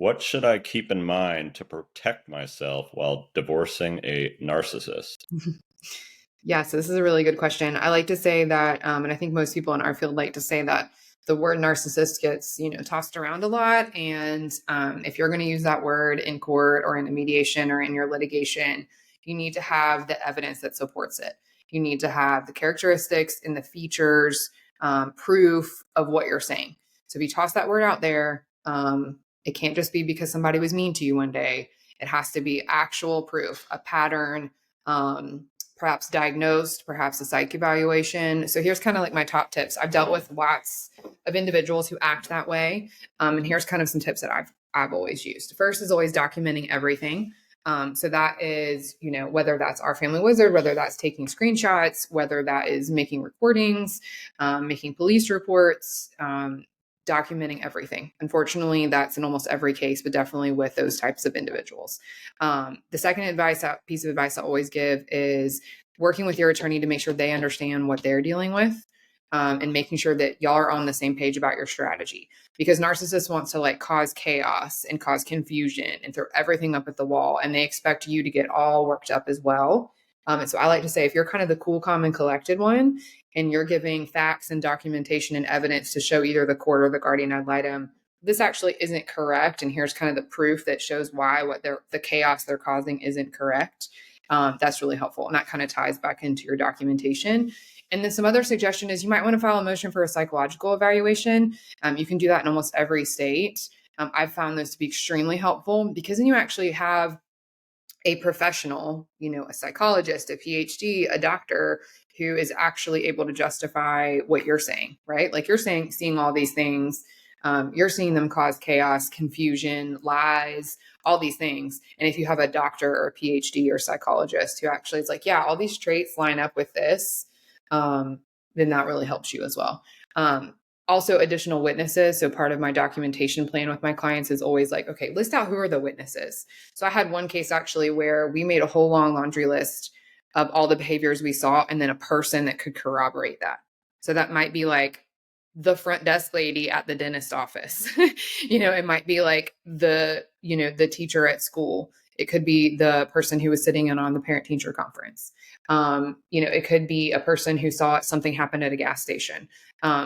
what should I keep in mind to protect myself while divorcing a narcissist? Yeah, so this is a really good question. I like to say that, and I think most people in our field like to say that the word narcissist gets, tossed around a lot. And if you're going to use that word in court or in a mediation or in your litigation, you need to have the evidence that supports it. You need to have the characteristics and the features, proof of what you're saying. So if you toss that word out there, it can't just be because somebody was mean to you one day. It has to be actual proof, a pattern, perhaps diagnosed, perhaps a psych evaluation. So here's kind of like my top tips. I've dealt with lots of individuals who act that way. And here's kind of some tips that I've always used. First is always documenting everything. So that is, whether that's our family wizard, whether that's taking screenshots, whether that is making recordings, making police reports, documenting everything. Unfortunately, that's in almost every case, but definitely with those types of individuals. The second piece of advice I always give is working with your attorney to make sure they understand what they're dealing with, and making sure that y'all are on the same page about your strategy. Because narcissists wants to like cause chaos and cause confusion and throw everything up at the wall, and they expect you to get all worked up as well. And so I like to say, if you're kind of the cool, calm, and collected one, and you're giving facts and documentation and evidence to show either the court or the guardian ad litem, this actually isn't correct, and here's kind of the proof that shows why the chaos they're causing isn't correct. That's really helpful, and that kind of ties back into your documentation. And then some other suggestion is you might want to file a motion for a psychological evaluation. You can do that in almost every state. I've found this to be extremely helpful because then you actually have a professional, a psychologist, a PhD, a doctor who is actually able to justify what you're saying, right? Like you're seeing all these things. You're seeing them cause chaos, confusion, lies, all these things. And if you have a doctor or a PhD or psychologist who actually is like, yeah, all these traits line up with this, then that really helps you as well. Also, additional witnesses. So part of my documentation plan with my clients is always like, okay, list out who are the witnesses. So I had one case actually where we made a whole long laundry list of all the behaviors we saw and then a person that could corroborate that. So that might be like the front desk lady at the dentist office. It might be like the teacher at school. It could be the person who was sitting in on the parent teacher conference. It could be a person who saw something happen at a gas station.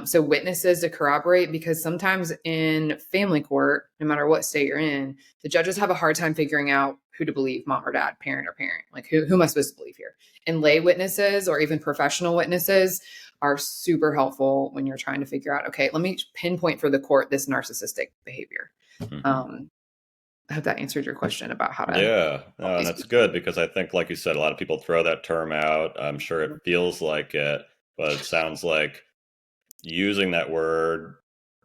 So witnesses to corroborate, because sometimes in family court, no matter what state you're in, the judges have a hard time figuring out who to believe, mom or dad, parent or parent. Like who am I supposed to believe here? And lay witnesses or even professional witnesses are super helpful when you're trying to figure out, okay, let me pinpoint for the court this narcissistic behavior. Mhm. I hope that answered your question about how to Yeah, help no, and these that's people. good because I think, like you said, a lot of people throw that term out. I'm sure it feels like it, but it sounds like using that word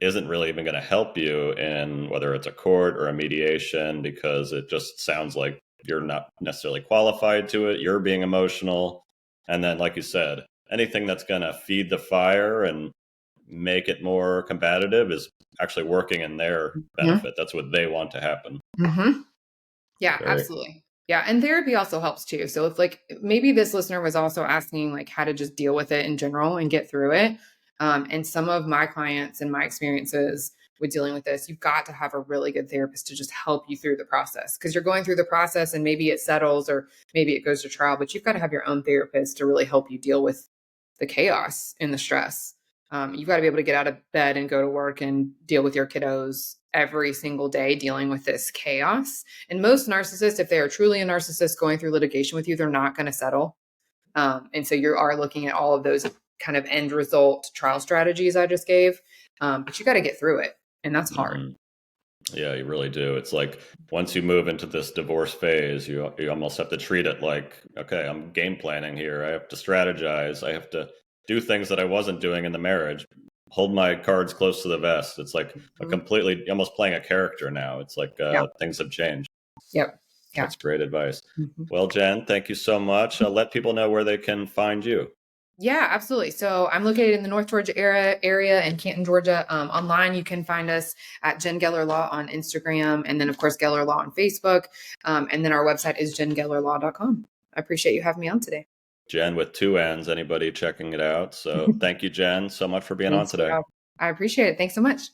isn't really even going to help you in whether it's a court or a mediation because it just sounds like you're not necessarily qualified to it. You're being emotional. And then, like you said, anything that's going to feed the fire and make it more combative is actually working in their Mhm. benefit. That's what they want to happen. Mhm. Yeah, Very. absolutely. Yeah, and therapy also helps too. So if like maybe this listener was also asking like how to just deal with it in general and get through it. And some of my clients and my experiences with dealing with this, you've got to have a really good therapist to just help you through the process because you're going through the process and maybe it settles or maybe it goes to trial, but you've got to have your own therapist to really help you deal with the chaos and the stress. You've got to be able to get out of bed and go to work and deal with your kiddos every single day dealing with this chaos. And most narcissists, if they are truly a narcissist going through litigation with you, they're not going to settle. And so you are looking at all of those kind of end result trial strategies I just gave. But you got to get through it. And that's hard. Hmm. Yeah, you really do. It's like once you move into this divorce phase, you almost have to treat it like, okay, I'm game planning here. I have to strategize. I have to do things that I wasn't doing in the marriage. Hold my cards close to the vest. It's like a Mhm. completely almost playing a character now. It's like Yeah. things have changed. Yep. Yeah. That's great advice. Mhm. Well, Jen, thank you so much. Let people know where they can find you. Yeah, absolutely. So I'm located in the North Georgia area in Canton, Georgia. Online, you can find us at Jenn Geller Law on Instagram, and then of course Geller Law on Facebook. And then our website is jengellerlaw.com. I appreciate you having me on today. Jen with two N's, anybody checking it out. So thank you, Jen, so much for being on Thanks for today. I appreciate it. Thanks so much.